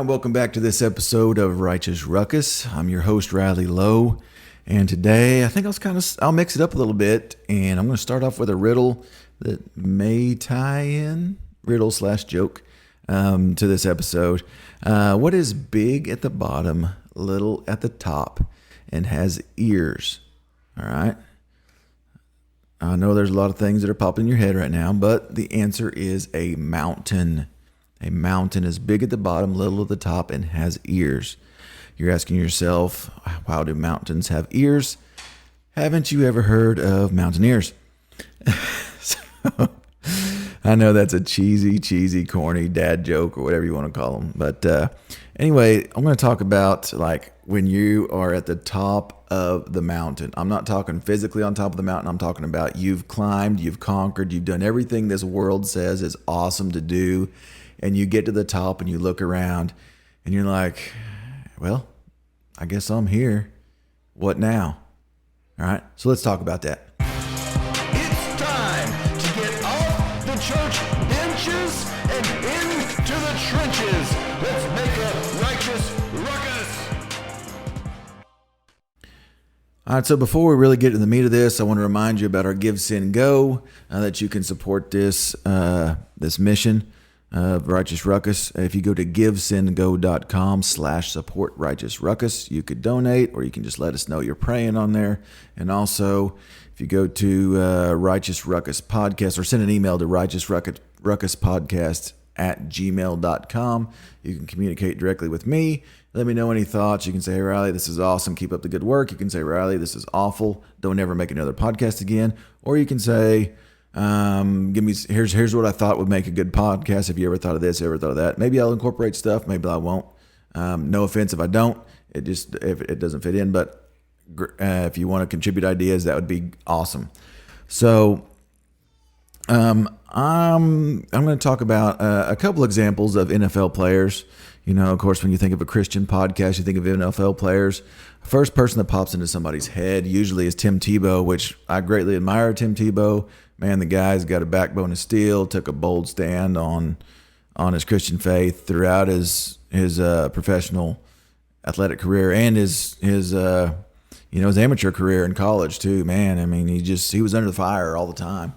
And welcome back to this episode of Righteous Ruckus. I'm your host, Riley Lowe, and today I think I'll mix it up a little bit, and I'm going to start off with a riddle that may tie in riddle/joke to this episode. What is big at the bottom, little at the top, and has ears? All right. I know there's a lot of things that are popping in your head right now, but the answer is a mountain. A mountain is big at the bottom, little at the top, and has ears. You're asking yourself, how do mountains have ears? Haven't you ever heard of mountaineers? So, I know that's a cheesy, corny dad joke or whatever you want to call them. But anyway, I'm going to talk about like when you are at the top of the mountain. I'm not talking physically on top of the mountain. I'm talking about you've climbed, you've conquered, you've done everything this world says is awesome to do. And you get to the top and you look around and you're like, well, I guess I'm here. What now? All right, so let's talk about that. It's time to get off the church benches and into the trenches. Let's make a righteous ruckus. All right, so before we really get to the meat of this, I want to remind you about our Give, Send, Go, that you can support this mission of Righteous Ruckus. If you go to givesendgo.com/support Righteous Ruckus, you could donate, or you can just let us know you're praying on there. And also, if you go to Righteous Ruckus Podcast, or send an email to Righteous Ruckus Podcast at gmail.com, you can communicate directly with me. Let me know any thoughts. You can say, hey, Riley, this is awesome. Keep up the good work. You can say, Riley, this is awful. Don't ever make another podcast again. Or you can say, here's what I thought would make a good podcast. Have you ever thought of this? Ever thought of that? Maybe I'll incorporate stuff. Maybe I won't. No offense if I don't. If it doesn't fit in. But if you want to contribute ideas, that would be awesome. So I'm going to talk about a couple examples of NFL players. You know, of course, when you think of a Christian podcast, you think of NFL players. First person that pops into somebody's head usually is Tim Tebow, which I greatly admire. Tim Tebow, man, the guy's got a backbone of steel. Took a bold stand on his Christian faith throughout his professional athletic career and his amateur career in college too. Man, I mean, he was under the fire all the time.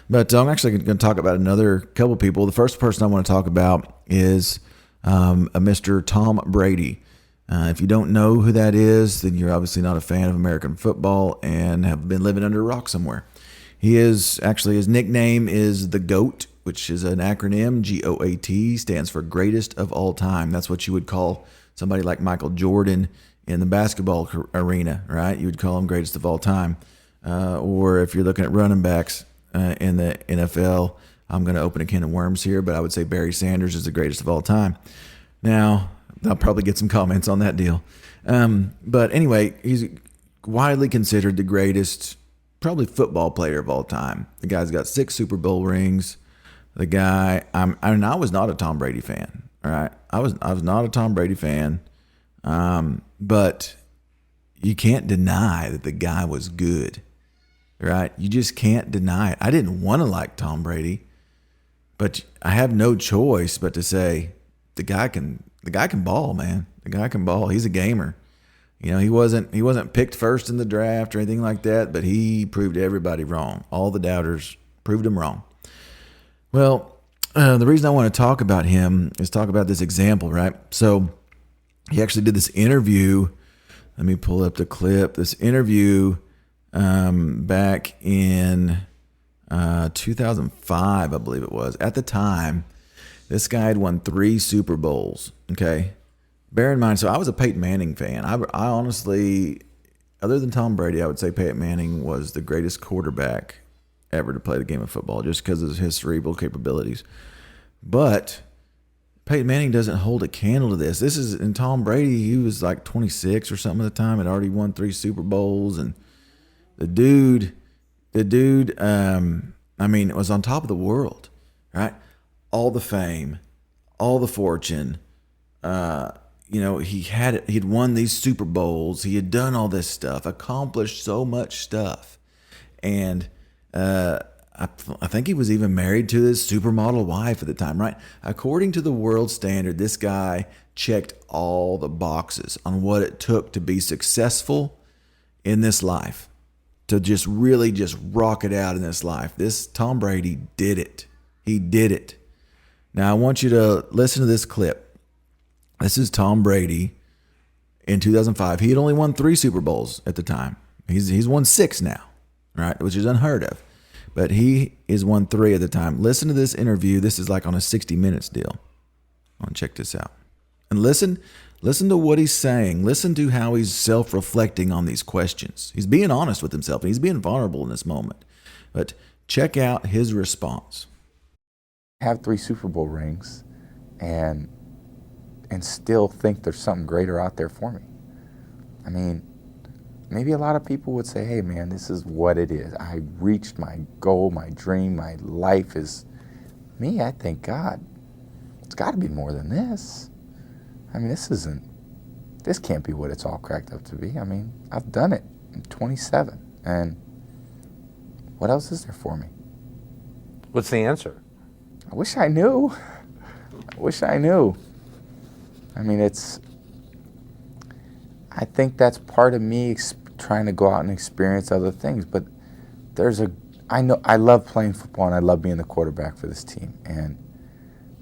But I'm actually going to talk about another couple people. The first person I want to talk about is a Mr. Tom Brady. If you don't know who that is, then you're obviously not a fan of American football and have been living under a rock somewhere. His nickname is the GOAT, which is an acronym. GOAT stands for greatest of all time. That's what you would call somebody like Michael Jordan in the basketball arena, right? You would call him greatest of all time. Or if you're looking at running backs in the NFL, I'm going to open a can of worms here, but I would say Barry Sanders is the greatest of all time. Now, I'll probably get some comments on that deal. But anyway, he's widely considered the greatest, probably football player of all time. The guy's got 6 Super Bowl rings. The guy, I was not a Tom Brady fan. All right, I was not a Tom Brady fan. But you can't deny that the guy was good. Right? You just can't deny it. I didn't want to like Tom Brady, but I have no choice but to say the guy can ball, man. The guy can ball. He's a gamer. You know, he wasn't picked first in the draft or anything like that, but he proved everybody wrong. All the doubters proved him wrong. Well, the reason I want to talk about him is talk about this example, right? So he actually did this interview. Let me pull up the clip. This interview back in 2005, I believe it was. At the time, this guy had won 3 Super Bowls. Okay, bear in mind. So I was a Peyton Manning fan. I honestly, other than Tom Brady, I would say Peyton Manning was the greatest quarterback ever to play the game of football, just because of his cerebral capabilities. But Peyton Manning doesn't hold a candle to this. This is in Tom Brady. He was like 26 or something at the time. Had already won 3 Super Bowls, and the dude, I mean, it was on top of the world, right? All the fame, all the fortune. He'd won these Super Bowls. He had done all this stuff, accomplished so much stuff. And I think he was even married to his supermodel wife at the time, right? According to the world standard, this guy checked all the boxes on what it took to be successful in this life, to just really just rock it out in this life. This Tom Brady did it. He did it. Now I want you to listen to this clip. This is Tom Brady in 2005. He had only won 3 Super Bowls at the time. He's won 6 now, right? Which is unheard of. But he is won 3 at the time. Listen to this interview. This is like on a 60 Minutes deal. I want to check this out. And listen to what he's saying. Listen to how he's self-reflecting on these questions. He's being honest with himself, and he's being vulnerable in this moment. But check out his response. I have 3 Super Bowl rings and still think there's something greater out there for me. I mean, maybe a lot of people would say, hey man, this is what it is. I reached my goal, my dream, my life is me. I thank God. It's got to be more than this. I mean, this can't be what it's all cracked up to be. I mean, I've done it. I'm 27. And what else is there for me? What's the answer? I wish I knew. I mean, I think that's part of me trying to go out and experience other things. But I know I love playing football and I love being the quarterback for this team.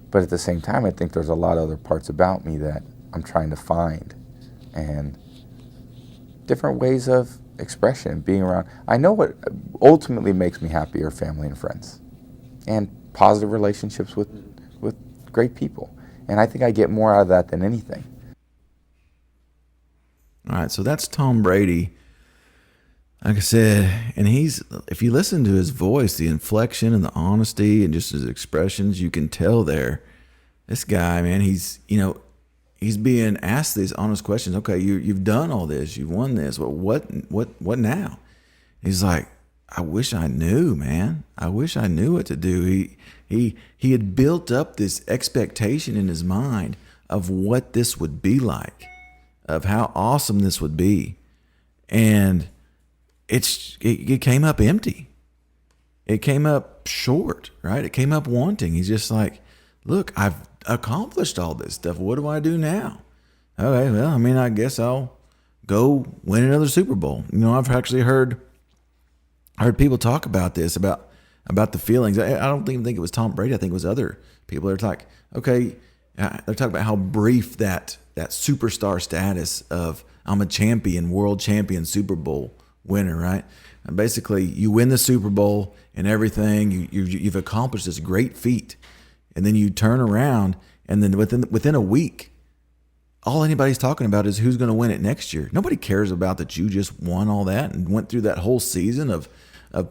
But at the same time, I think there's a lot of other parts about me that I'm trying to find, and different ways of expression, being around. I know what ultimately makes me happy are family and friends, and positive relationships with great people. And I think I get more out of that than anything. All right, so that's Tom Brady. Like I said, and if you listen to his voice, the inflection and the honesty and just his expressions, you can tell there, this guy, man, he's being asked these honest questions. Okay, you've done all this, you've won this. Well, what now? He's like, I wish I knew, man. I wish I knew what to do. He had built up this expectation in his mind of what this would be like, of how awesome this would be, and it came up empty. It came up short, right? It came up wanting. He's just like, look, I've accomplished all this stuff. What do I do now? Okay, well, I mean, I guess I'll go win another Super Bowl. I've actually heard people talk about this, about the feelings. I don't even think it was Tom Brady. I think it was other people. They're like, okay, they're talking about how brief that superstar status of I'm a champion, world champion, Super Bowl winner, right? And basically, you win the Super Bowl and everything. You've accomplished this great feat, and then you turn around, and then within a week, all anybody's talking about is who's going to win it next year. Nobody cares about that you just won all that and went through that whole season of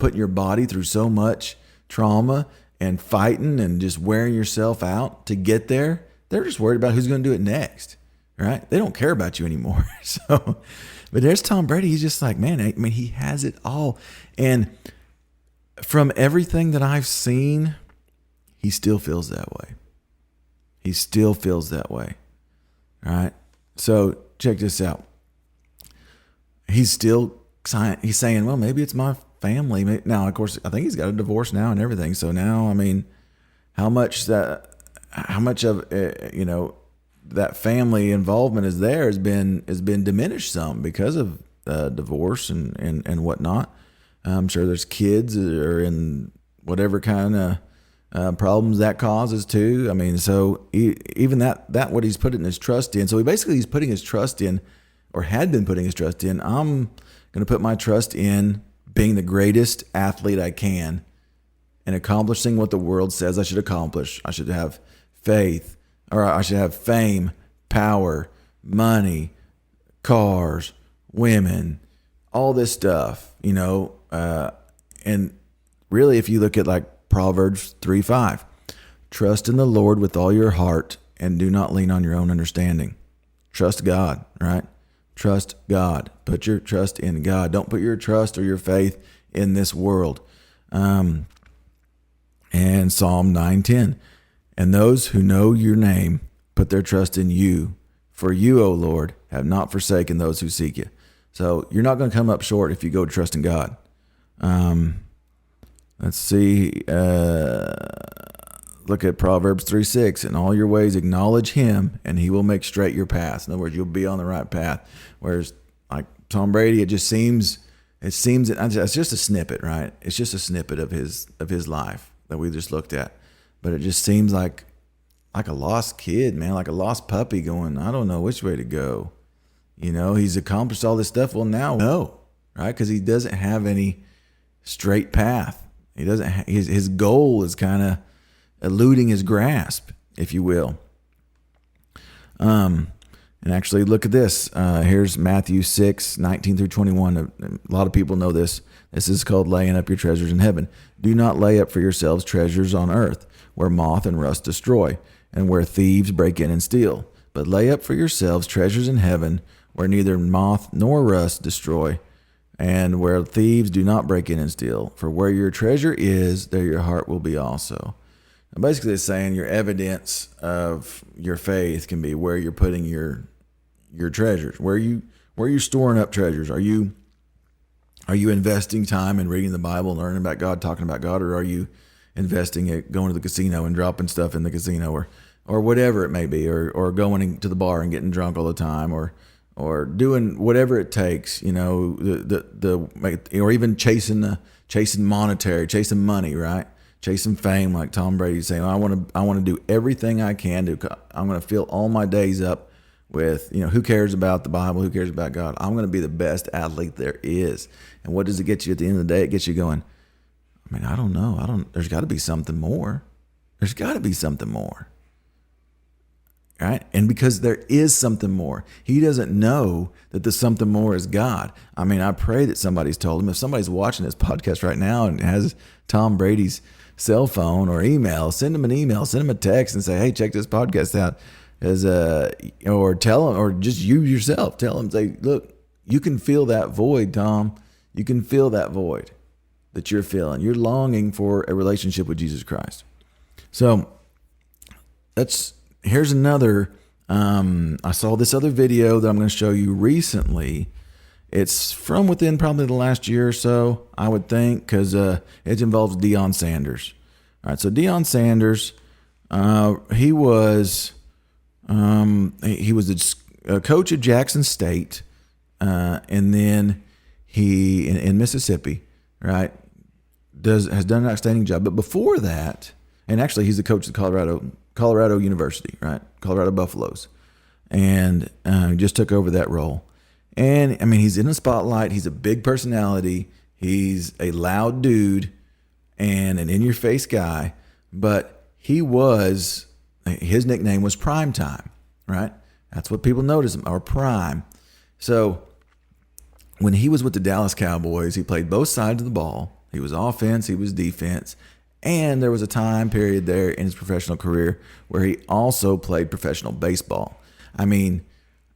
putting your body through so much trauma and fighting and just wearing yourself out to get there. They're just worried about who's going to do it next, right? They don't care about you anymore. So, but there's Tom Brady. He's just like, man, I mean, he has it all. And from everything that I've seen, he still feels that way. He still feels that way. All right. So check this out. He's saying, well, maybe it's my family. Now, of course, I think he's got a divorce now and everything. So now, I mean, how much of that family involvement is there has been diminished some because of divorce and whatnot. I'm sure there's kids that are in whatever kind of problems that causes too. I mean, so even that what he's putting his trust in. So he's putting his trust in, or had been putting his trust in. I'm going to put my trust in being the greatest athlete I can and accomplishing what the world says I should accomplish. I should have faith, or I should have fame, power, money, cars, women, all this stuff, and really, if you look at like Proverbs 3:5, trust in the Lord with all your heart and do not lean on your own understanding. Trust God, right? Trust God. Put your trust in God. Don't put your trust or your faith in this world. And Psalm 9:10, and those who know your name put their trust in you. For you, O Lord, have not forsaken those who seek you. So you're not going to come up short if you go to trust in God. Let's see. Look at Proverbs 3:6. In all your ways, acknowledge him, and he will make straight your paths. In other words, you'll be on the right path. Whereas, like Tom Brady, it's just a snippet, right? It's just a snippet of his life that we just looked at. But it just seems like a lost kid, man, like a lost puppy going, I don't know which way to go. He's accomplished all this stuff. Well, now, no, right? Because he doesn't have any straight path. He doesn't. His goal is kind of eluding his grasp, if you will. And actually, look at this. Here's Matthew 6:19 through 21. A lot of people know this. This is called laying up your treasures in heaven. Do not lay up for yourselves treasures on earth, where moth and rust destroy, and where thieves break in and steal. But lay up for yourselves treasures in heaven, where neither moth nor rust destroy, and where thieves do not break in and steal. For where your treasure is, there your heart will be also. Now basically, it's saying your evidence of your faith can be where you're putting your treasures. Where you storing up treasures? Are you investing time in reading the Bible, learning about God, talking about God, or are you investing it going to the casino and dropping stuff in the casino, or whatever it may be, or going to the bar and getting drunk all the time, or doing whatever it takes, or even chasing money, right? Chasing fame, like Tom Brady saying, I want to do everything I can do. I'm going to fill all my days up with, who cares about the Bible? Who cares about God? I'm going to be the best athlete there is. And what does it get you at the end of the day? It gets you going, I don't know. There's got to be something more. There's got to be something more. Right? And because there is something more, he doesn't know that the something more is God. I pray that somebody's told him. If somebody's watching this podcast right now and has Tom Brady's cell phone or email, send him an email, send him a text and say, hey, check this podcast out. Or tell him, or just you yourself, tell him, say, look, you can feel that void, Tom. You can feel that void that you're feeling. You're longing for a relationship with Jesus Christ. So here's another, I saw this other video that I'm going to show you recently. It's from within probably the last year or so, I would think, because it involves Deion Sanders. All right, so Deion Sanders, he was a coach at Jackson State, and then he in Mississippi, right? Has done an outstanding job. But before that, and actually he's the coach at Colorado University, right? Colorado Buffaloes, and just took over that role. And he's in the spotlight. He's a big personality. He's a loud dude and an in-your-face guy. But his nickname was Prime Time, right? That's what people notice him, or Prime. So when he was with the Dallas Cowboys, he played both sides of the ball. He was offense, he was defense. And there was a time period there in his professional career where he also played professional baseball.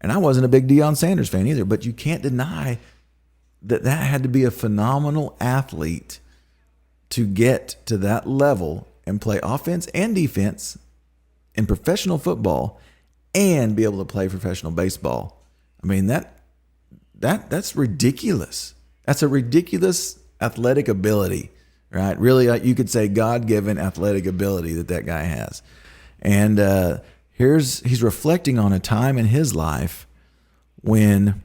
And I wasn't a big Deion Sanders fan either, but you can't deny that had to be a phenomenal athlete to get to that level and play offense and defense in professional football and be able to play professional baseball. That's ridiculous. That's a ridiculous athletic ability, right? Really, you could say God-given athletic ability that guy has. And he's reflecting on a time in his life when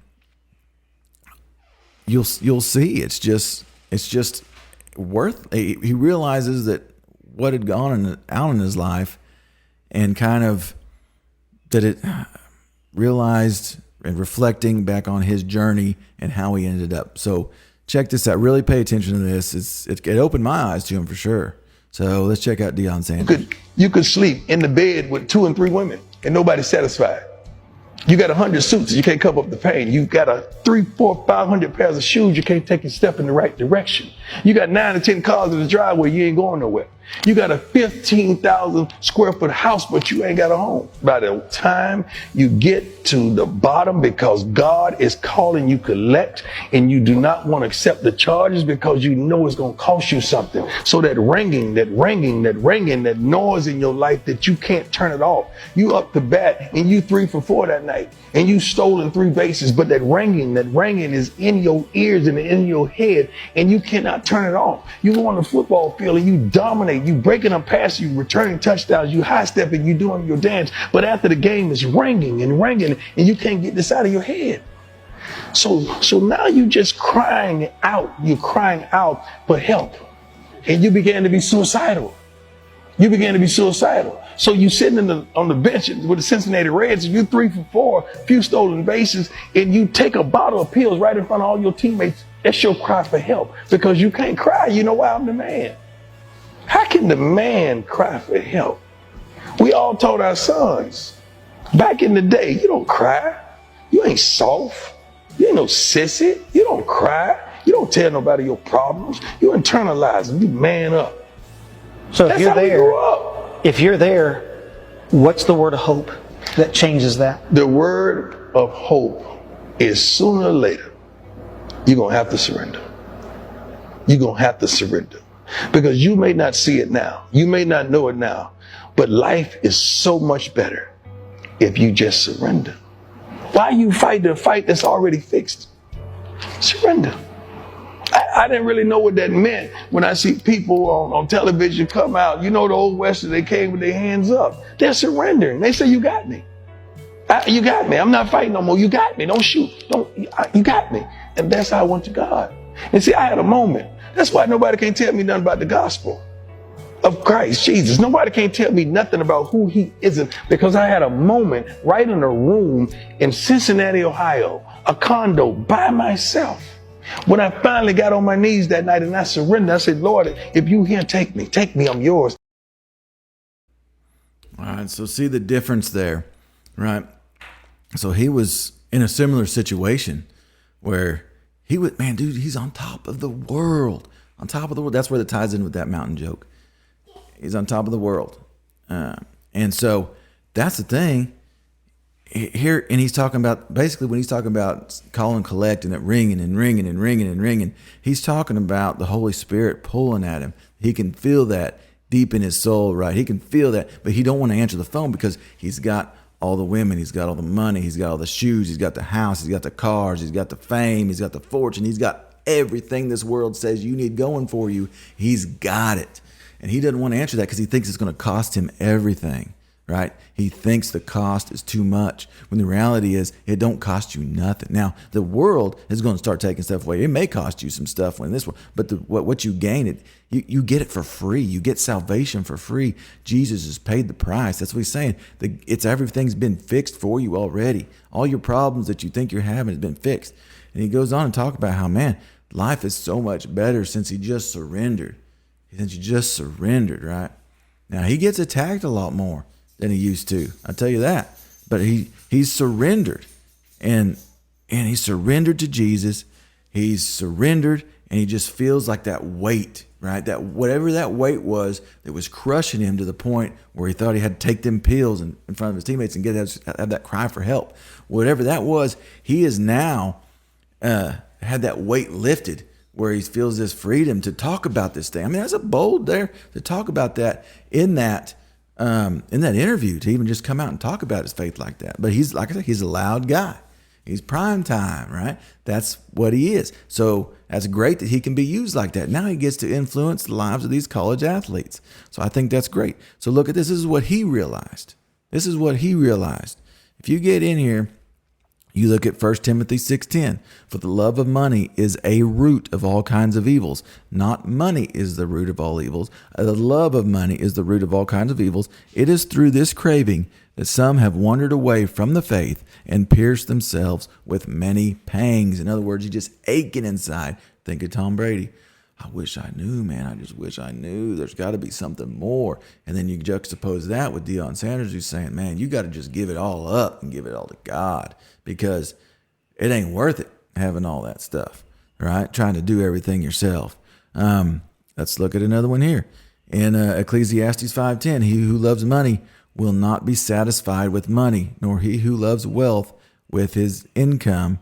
you'll see it's just he realizes that what had gone out in his life, and kind of that it realized and reflecting back on his journey and how he ended up. So check this out. Really pay attention to this. It opened my eyes to him for sure. So let's check out Deion Sanders. You could sleep in the bed with 2 and 3 women and nobody's satisfied. You got 100 suits, you can't cover up the pain. You got 300, 400, 500 pairs of shoes, you can't take a step in the right direction. You got 9 or 10 cars in the driveway, you ain't going nowhere. You got a 15,000 square foot house, but you ain't got a home. By the time you get to the bottom, because God is calling you collect, and you do not want to accept the charges because you know it's going to cost you something. So that ringing, that noise in your life that you can't turn it off. You up to bat and you 3 for 4 that night, and you stolen 3 bases, but that ringing is in your ears and in your head, and you cannot turn it off. You go on the football field and you dominate, you breaking a pass, you returning touchdowns, you high stepping, you doing your dance, but after the game it's ringing, and you can't get this out of your head. So now you just crying out, you're crying out for help, and you began to be suicidal. So you sitting on the bench with the Cincinnati Reds, and you 3 for 4, few stolen bases, and you take a bottle of pills right in front of all your teammates. That's your cry for help, because you can't cry. You know why? I'm the man. How can the man cry for help? We all told our sons back in the day, you don't cry. You ain't soft. You ain't no sissy. You don't cry. You don't tell nobody your problems. You internalize them. You man up. So That's how we grew up. if you're there, what's the word of hope that changes that? The word of hope is sooner or later, you're going to have to surrender. You're going to have to surrender. Because you may not see it now. You may not know it now. But life is so much better if you just surrender. Why you fight the fight that's already fixed? Surrender. I didn't really know what that meant when I see people on television come out. You know, the old Western, they came with their hands up. They're surrendering. They say, you got me. You got me. I'm not fighting no more. You got me. Don't shoot. You got me. And that's how I went to God. And see, I had a moment. That's why nobody can tell me nothing about the gospel of Christ Jesus. Nobody can tell me nothing about who he isn't, because I had a moment right in a room in Cincinnati, Ohio, a condo by myself. When I finally got on my knees that night and I surrendered, I said, Lord, if you here, take me, I'm yours. All right, so see the difference there, right? So he was in a similar situation where he would, man, dude, he's on top of the world. On top of the world. That's where it ties in with that mountain joke. He's on top of the world. And so that's the thing here. And he's talking about, basically when he's talking about call and collect and that ringing and ringing and ringing and ringing, he's talking about the Holy Spirit pulling at him. He can feel that deep in his soul, right? He can feel that, but he don't want to answer the phone because he's got all the women, he's got all the money, he's got all the shoes, he's got the house, he's got the cars, he's got the fame, he's got the fortune, he's got everything this world says you need going for you. He's got it. And he doesn't want to answer that because he thinks it's going to cost him everything, right? He thinks the cost is too much, when the reality is it don't cost you nothing. Now, the world is going to start taking stuff away. It may cost you some stuff in this world, but what you gain, you get it for free. You get salvation for free. Jesus has paid the price. That's what he's saying. Everything's been fixed for you already. All your problems that you think you're having has been fixed. And he goes on and talk about how, man, life is so much better since he just surrendered. Since you just surrendered, right? Now, he gets attacked a lot more than he used to. I tell you that. But he's surrendered. And he surrendered to Jesus. He's surrendered, and he just feels like that weight, right? That whatever that weight was that was crushing him to the point where he thought he had to take them pills in front of his teammates and have that cry for help. Whatever that was, he is now had that weight lifted, where he feels this freedom to talk about this thing. I mean, that's a bold there to talk about that in that interview, to even just come out and talk about his faith like that. But he's, like I said, he's a loud guy. He's prime time, right? That's what he is. So that's great that he can be used like that. Now he gets to influence the lives of these college athletes. So I think that's great. So look at this. This is what he realized. This is what he realized. If you get in here, you look at 1 Timothy 6:10. For the love of money is a root of all kinds of evils. Not money is the root of all evils. The love of money is the root of all kinds of evils. It is through this craving that some have wandered away from the faith and pierced themselves with many pangs. In other words, you're just aching inside. Think of Tom Brady. I wish I knew, man. I just wish I knew. There's got to be something more. And then you juxtapose that with Deion Sanders, who's saying, man, you got to just give it all up and give it all to God, because it ain't worth it having all that stuff, right? Trying to do everything yourself. Let's look at another one here. In Ecclesiastes 5:10, he who loves money will not be satisfied with money, nor he who loves wealth with his income.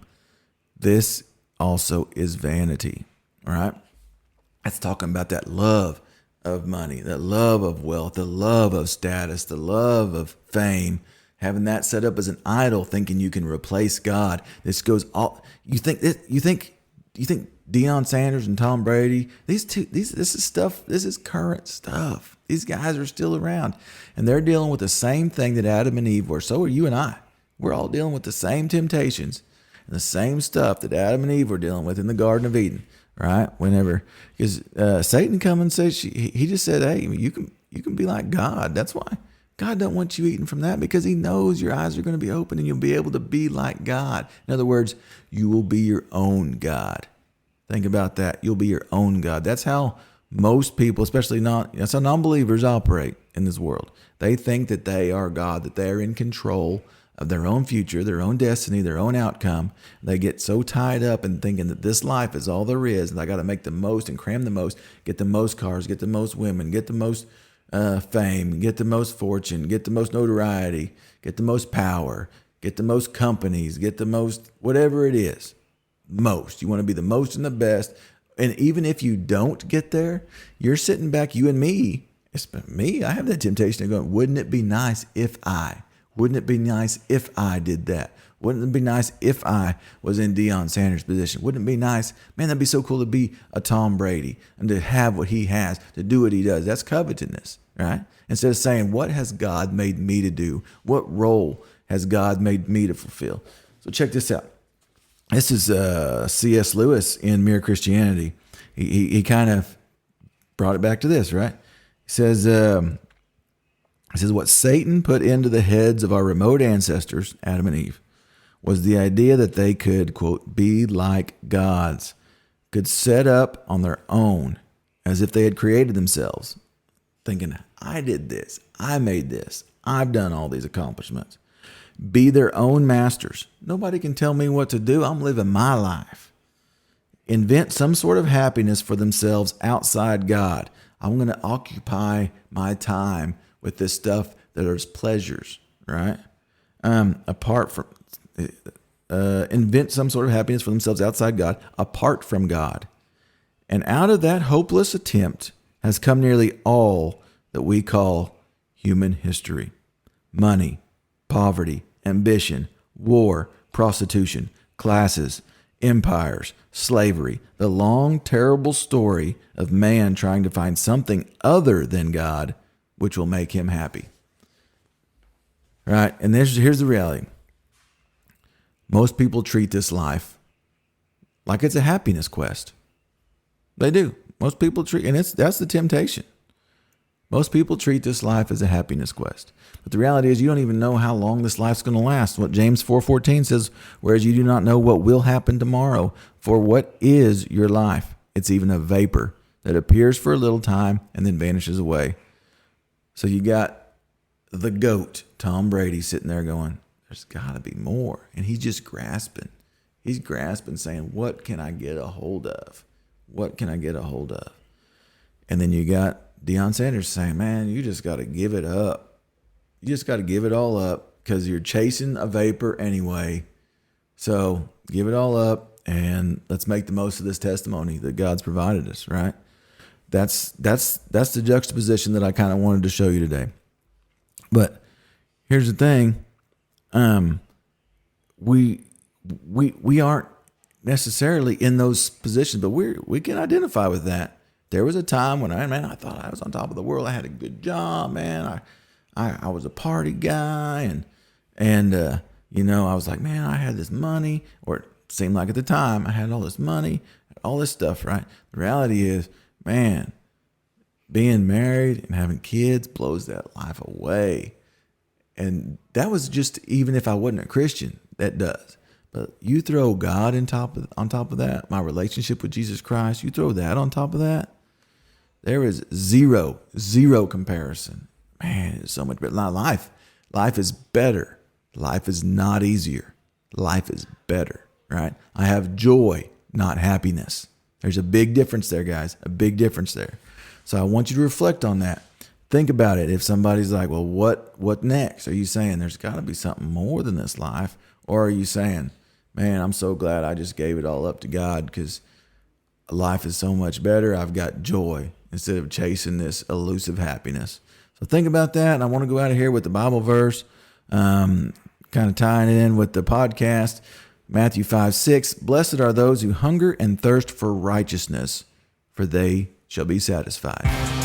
This also is vanity. All right? That's talking about that love of money, that love of wealth, the love of status, the love of fame, having that set up as an idol, thinking you can replace God. This goes all. You think Deion Sanders and Tom Brady? This is stuff. This is current stuff. These guys are still around, and they're dealing with the same thing that Adam and Eve were. So are you and I. We're all dealing with the same temptations and the same stuff that Adam and Eve were dealing with in the Garden of Eden. Right? Whenever, because Satan come and says, he just said, hey, you can be like God. That's why God don't want you eating from that, because he knows your eyes are going to be open and you'll be able to be like God. In other words, you will be your own God. Think about that. You'll be your own God. That's how most people, that's how non-believers operate in this world. They think that they are God, that they are in control of their own future, their own destiny, their own outcome. They get so tied up in thinking that this life is all there is, and I got to make the most and cram the most, get the most cars, get the most women, get the most fame, get the most fortune, get the most notoriety, get the most power, get the most companies, get the most whatever it is. Most. You want to be the most and the best. And even if you don't get there, you're sitting back, you and me. It's me. I have that temptation of going, wouldn't it be nice if I? Wouldn't it be nice if I did that? Wouldn't it be nice if I was in Deion Sanders' position? Wouldn't it be nice? Man, that'd be so cool to be a Tom Brady and to have what he has, to do what he does. That's covetousness, right? Instead of saying, what has God made me to do? What role has God made me to fulfill? So check this out. This is C.S. Lewis in Mere Christianity. He kind of brought it back to this, right? He says, what Satan put into the heads of our remote ancestors, Adam and Eve, was the idea that they could, quote, be like gods, could set up on their own as if they had created themselves, thinking, I did this, I made this, I've done all these accomplishments. Be their own masters. Nobody can tell me what to do. I'm living my life. Invent some sort of happiness for themselves outside God. I'm going to occupy my time with this stuff that are pleasures, right? Apart from, invent some sort of happiness for themselves outside God, apart from God. And out of that hopeless attempt has come nearly all that we call human history. Money, poverty, ambition, war, prostitution, classes, empires, slavery, the long, terrible story of man trying to find something other than God which will make him happy. Right? And here's the reality. Most people treat this life like it's a happiness quest. They do. Most people treat, and that's the temptation. Most people treat this life as a happiness quest. But the reality is you don't even know how long this life's going to last. What James 4:14 says, whereas you do not know what will happen tomorrow. For what is your life? It's even a vapor that appears for a little time and then vanishes away. So you got the GOAT, Tom Brady, sitting there going, there's got to be more. And he's just grasping. He's grasping, saying, what can I get a hold of? What can I get a hold of? And then you got Deion Sanders saying, man, you just got to give it up. You just got to give it all up because you're chasing a vapor anyway. So give it all up and let's make the most of this testimony that God's provided us, right? That's the juxtaposition that I kind of wanted to show you today. But here's the thing. We aren't necessarily in those positions, but we can identify with that. There was a time when I thought I was on top of the world. I had a good job, man. I was a party guy, and I was like, man, I had this money, or it seemed like at the time I had all this money, all this stuff, right? The reality is, man, being married and having kids blows that life away. And that was just, even if I wasn't a Christian, that does. But you throw God on top of that, my relationship with Jesus Christ, you throw that on top of that, there is zero comparison. Man, it's so much better. Life is better. Life is not easier. Life is better, right? I have joy, not happiness. There's a big difference there, guys. A big difference there. So I want you to reflect on that. Think about it. If somebody's like, well, what next? Are you saying there's got to be something more than this life? Or are you saying, man, I'm so glad I just gave it all up to God because life is so much better. I've got joy instead of chasing this elusive happiness. So think about that. And I want to go out of here with the Bible verse, kind of tying it in with the podcast. Matthew 5:6. Blessed are those who hunger and thirst for righteousness, for they shall be satisfied.